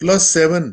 +7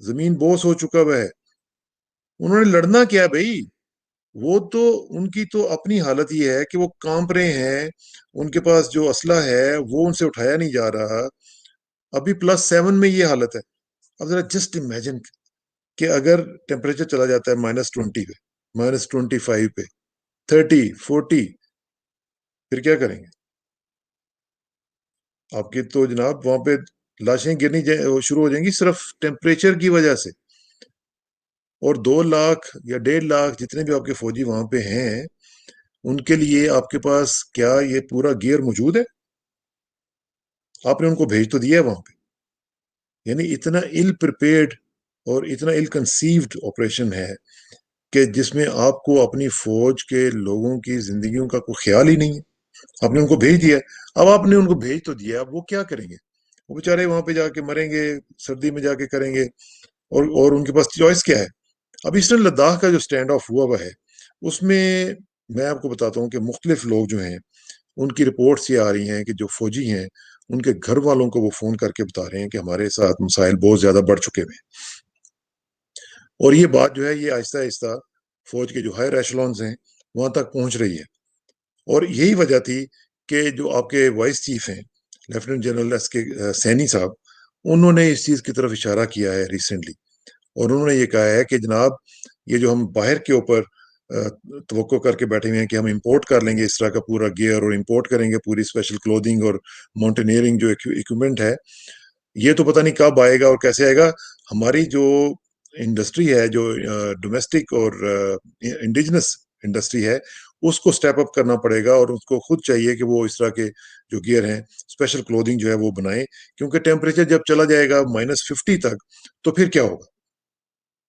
زمین بوس ہو چکا ہوا ہے. انہوں نے لڑنا کیا ہے بھائی؟ وہ تو ان کی تو اپنی حالت یہ ہے کہ وہ کانپ رہے ہیں. ان کے پاس جو اسلحہ ہے وہ ان سے اٹھایا نہیں جا رہا. ابھی +7 میں یہ حالت ہے. اب ذرا جسٹ امیجن کہ اگر ٹیمپریچر چلا جاتا ہے -20 پہ، -25 پہ، 30 40، پھر کیا کریں گے؟ آپ کی تو جناب وہاں پہ لاشیں گرنی شروع ہو جائیں گی صرف ٹیمپریچر کی وجہ سے. اور 2 لاکھ یا 1.5 لاکھ جتنے بھی آپ کے فوجی وہاں پہ ہیں، ان کے لیے آپ کے پاس کیا یہ پورا گیئر موجود ہے؟ آپ نے ان کو بھیج تو دیا ہے وہاں پہ. یعنی اتنا ایل پریپیئرڈ اور اتنا ایل کنسیوڈ آپریشن ہے کہ جس میں آپ کو اپنی فوج کے لوگوں کی زندگیوں کا کوئی خیال ہی نہیں ہے. آپ نے ان کو بھیج دیا. اب آپ نے ان کو بھیج تو دیا، اب وہ کیا کریں گے؟ وہ بیچارے وہاں پہ جا کے مریں گے، سردی میں جا کے کریں گے. اور ان کے پاس چوائس کیا ہے؟ اب ایسٹرن لداخ کا جو سٹینڈ آف ہوا ہوا ہے، اس میں آپ کو بتاتا ہوں کہ مختلف لوگ جو ہیں، ان کی رپورٹس یہ آ رہی ہیں کہ جو فوجی ہیں ان کے گھر والوں کو وہ فون کر کے بتا رہے ہیں کہ ہمارے ساتھ مسائل بہت زیادہ بڑھ چکے ہیں. اور یہ بات جو ہے یہ آہستہ آہستہ فوج کے جو ہائر ایشلونز ہیں وہاں تک پہنچ رہی ہے. اور یہی وجہ تھی کہ جو آپ کے وائس چیف ہیں لیفٹیننٹ جنرل ایس کے سینی صاحب، انہوں نے اس چیز کی طرف اشارہ کیا ہے ریسنٹلی. اور انہوں نے یہ کہا ہے کہ جناب یہ جو ہم باہر کے اوپر توقع کر کے بیٹھے ہوئے ہیں کہ ہم امپورٹ کر لیں گے اس طرح کا پورا گیئر، اور امپورٹ کریں گے پوری اسپیشل کلودنگ اور ماؤنٹینئرنگ جو اکوپمنٹ ہے، یہ تو پتہ نہیں کب آئے گا اور کیسے آئے گا. ہماری جو انڈسٹری ہے، جو ڈومیسٹک اور انڈیجنس انڈسٹری ہے، اس کو سٹیپ اپ کرنا پڑے گا. اور اس کو خود چاہیے کہ وہ اس طرح کے جو گیئر ہیں، اسپیشل کلودنگ جو ہے وہ بنائیں. کیونکہ ٹیمپریچر جب چلا جائے گا -50 تک، تو پھر کیا ہوگا؟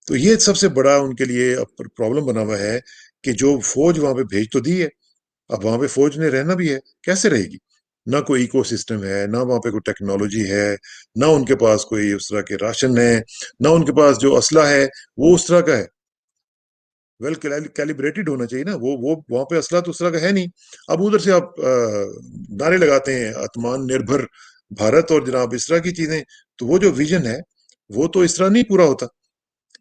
تو یہ سب سے بڑا ان کے لیے پرابلم بنا ہوا ہے کہ جو فوج وہاں پہ بھیج تو دی ہے، اب وہاں پہ فوج نے رہنا بھی ہے، کیسے رہے گی؟ نہ کوئی ایکو سسٹم ہے، نہ وہاں پہ کوئی ٹیکنالوجی ہے، نہ ان کے پاس کوئی اس طرح کے راشن ہے، نہ ان کے پاس جو اسلحہ ہے وہ اس طرح کا ہے. ویل کیلیبریٹڈ ہونا چاہیے نا. وہ وہاں پہ اسلحہ تو اس طرح کا ہے نہیں. اب ادھر سے آپ نعرے لگاتے ہیں آتمان نربھر بھارت اور جناب اس طرح کی چیزیں، تو وہ جو ویژن ہے وہ تو اس طرح نہیں پورا ہوتا.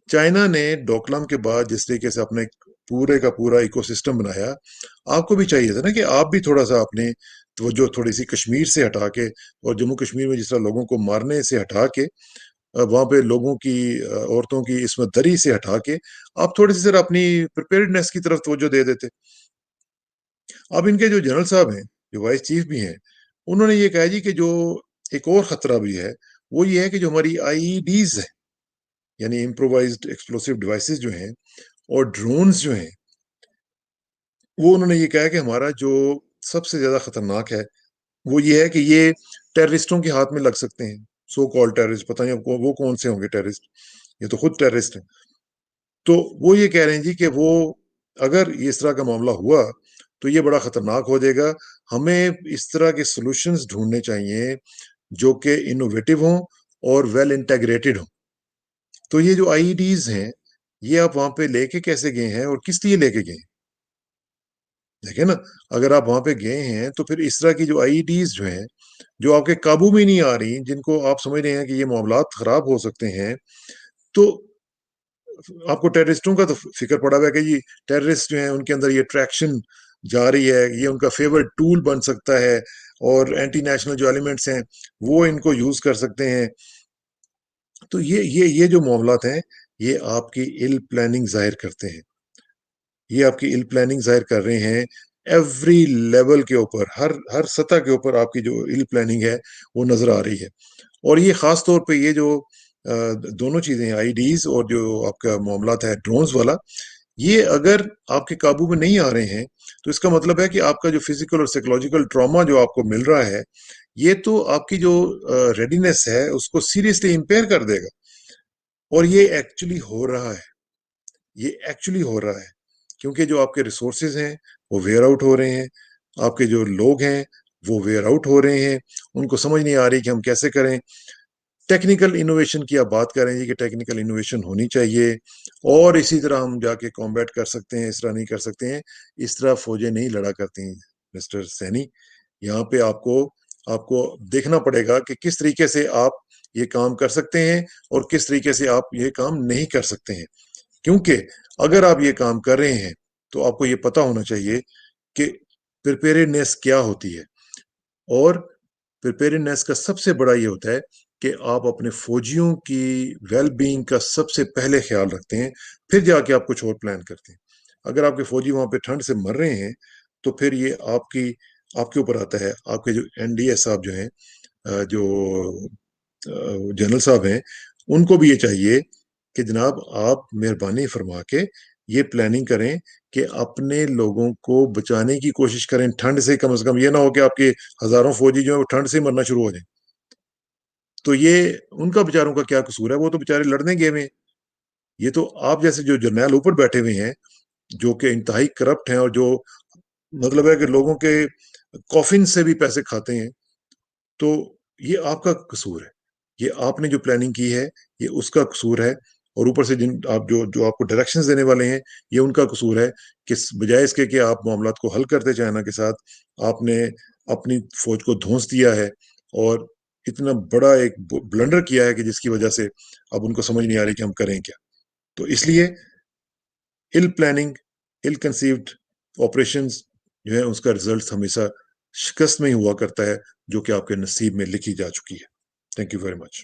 چائنا نے ڈوکلام کے بعد جس طریقے سے اپنے پورے کا پورا ایکو سسٹم بنایا، آپ کو بھی چاہیے تھا نا کہ آپ بھی تھوڑا سا اپنے توجہ تھوڑی سی کشمیر سے ہٹا کے، اور جموں کشمیر میں جس طرح لوگوں کو مارنے سے ہٹا کے، وہاں پہ لوگوں کی عورتوں کی عصمت دری سے ہٹا کے، آپ تھوڑی سی ذرا اپنی پریپیئرڈنیس کی طرف توجہ دے دیتے. اب ان کے جو جنرل صاحب ہیں، جو وائس چیف بھی ہیں، انہوں نے یہ کہا جی کہ جو ایک اور خطرہ بھی ہے وہ یہ ہے کہ جو ہماری IEDs ہیں، یعنی امپرووائزڈ ایکسپلوسیو ڈیوائسز جو ہیں، اور ڈرونز جو ہیں، وہ انہوں نے یہ کہا کہ ہمارا جو سب سے زیادہ خطرناک ہے وہ یہ ہے کہ یہ ٹیررسٹوں کے ہاتھ میں لگ سکتے ہیں. سو کال ٹیررسٹ، پتہ نہیں وہ کون سے ہوں گے ٹیررسٹ، یہ تو خود ٹیررسٹ ہیں. تو وہ یہ کہہ رہے ہیں جی کہ وہ اگر اس طرح کا معاملہ ہوا تو یہ بڑا خطرناک ہو جائے گا. ہمیں اس طرح کے سولوشنز ڈھونڈنے چاہیے جو کہ انوویٹو ہوں اور ویل انٹیگریٹڈ ہوں. تو یہ جو IEDs ہیں، یہ آپ وہاں پہ لے کے کیسے گئے ہیں اور کس لیے لے کے گئے ہیں؟ دیکھیں نا، اگر آپ وہاں پہ گئے ہیں تو پھر اس طرح کی جو IEDs جو ہیں، جو آپ کے قابو میں نہیں آ رہی، جن کو آپ سمجھ رہے ہیں کہ یہ معاملات خراب ہو سکتے ہیں، تو آپ کو ٹیررسٹوں کا تو فکر پڑا ہوا ہے کہ جی ٹیررسٹ جو ہیں ان کے اندر یہ ٹریکشن جا رہی ہے، یہ ان کا فیورٹ ٹول بن سکتا ہے، اور اینٹی نیشنل جو ایلیمنٹس ہیں وہ ان کو یوز کر سکتے ہیں. تو یہ جو معاملات ہیں، یہ آپ کی ایل پلاننگ ظاہر کرتے ہیں. یہ آپ کی ایل پلاننگ ظاہر کر رہے ہیں. ایوری لیول کے اوپر، ہر سطح کے اوپر آپ کی جو ایل پلاننگ ہے وہ نظر آ رہی ہے. اور یہ خاص طور پہ یہ جو دونوں چیزیں ہیں، IEDs اور جو آپ کا معاملات ہے ڈرونز والا، یہ اگر آپ کے قابو میں نہیں آ رہے ہیں تو اس کا مطلب ہے کہ آپ کا جو فزیکل اور سائیکولوجیکل ٹراما جو آپ کو مل رہا ہے، یہ تو آپ کی جو ریڈینس ہے اس کو سیریسلی امپیئر کر دے گا. اور یہ ایکچولی ہو رہا ہے، یہ ایکچولی ہو رہا ہے. کیونکہ جو آپ کے ریسورسز ہیں وہ ویئر آؤٹ ہو رہے ہیں، آپ کے جو لوگ ہیں وہ ویئر آؤٹ ہو رہے ہیں، ان کو سمجھ نہیں آ رہی کہ ہم کیسے کریں. ٹیکنیکل انوویشن کی آپ بات کریں جی کہ ٹیکنیکل انوویشن ہونی چاہیے، اور اسی طرح ہم جا کے کامبیٹ کر سکتے ہیں، اس طرح نہیں کر سکتے ہیں. اس طرح فوجیں نہیں لڑا کرتی ہیں مسٹر سینی. یہاں پہ آپ کو دیکھنا پڑے گا کہ کس طریقے سے آپ یہ کام کر سکتے ہیں اور کس طریقے سے آپ یہ کام نہیں کر سکتے ہیں. کیونکہ اگر آپ یہ کام کر رہے ہیں تو آپ کو یہ پتا ہونا چاہیے کہ پریپیئرڈنیس کیا ہوتی ہے. اور پریپیئرڈنیس کا سب سے بڑا یہ ہوتا ہے کہ آپ اپنے فوجیوں کی ویل بینگ کا سب سے پہلے خیال رکھتے ہیں، پھر جا کے آپ کچھ اور پلان کرتے ہیں. اگر آپ کے فوجی وہاں پہ ٹھنڈ سے مر رہے ہیں تو پھر یہ آپ کے اوپر آتا ہے. آپ کے جو این ڈی ایس صاحب جو ہیں، جو جنرل صاحب ہیں، ان کو بھی یہ چاہیے کہ جناب آپ مہربانی فرما کے یہ پلاننگ کریں کہ اپنے لوگوں کو بچانے کی کوشش کریں ٹھنڈ سے. کم از کم یہ نہ ہو کہ آپ کے ہزاروں فوجی جو ہیں وہ ٹھنڈ سے مرنا شروع ہو جائیں. تو یہ ان کا بیچاروں کا کیا قصور ہے؟ وہ تو بیچارے لڑنے گئے ہوئے ہیں. یہ تو آپ جیسے جو جرنیل اوپر بیٹھے ہوئے ہیں جو کہ انتہائی کرپٹ ہیں اور جو مطلب ہے کہ لوگوں کے کافن سے بھی پیسے کھاتے ہیں، تو یہ آپ کا قصور ہے. یہ آپ نے جو پلاننگ کی ہے یہ اس کا قصور ہے. اور اوپر سے جو آپ کو ڈائریکشنز دینے والے ہیں یہ ان کا قصور ہے کہ بجائے اس کے کہ آپ معاملات کو حل کرتے چائنا کے ساتھ، آپ نے اپنی فوج کو دھونس دیا ہے اور اتنا بڑا ایک بلنڈر کیا ہے کہ جس کی وجہ سے اب ان کو سمجھ نہیں آ رہی کہ ہم کریں کیا. تو اس لیے ill planning, ill conceived operations جو ہے اس کا رزلٹ ہمیشہ شکست میں ہی ہوا کرتا ہے، جو کہ آپ کے نصیب میں لکھی جا چکی ہے. Thank you very much.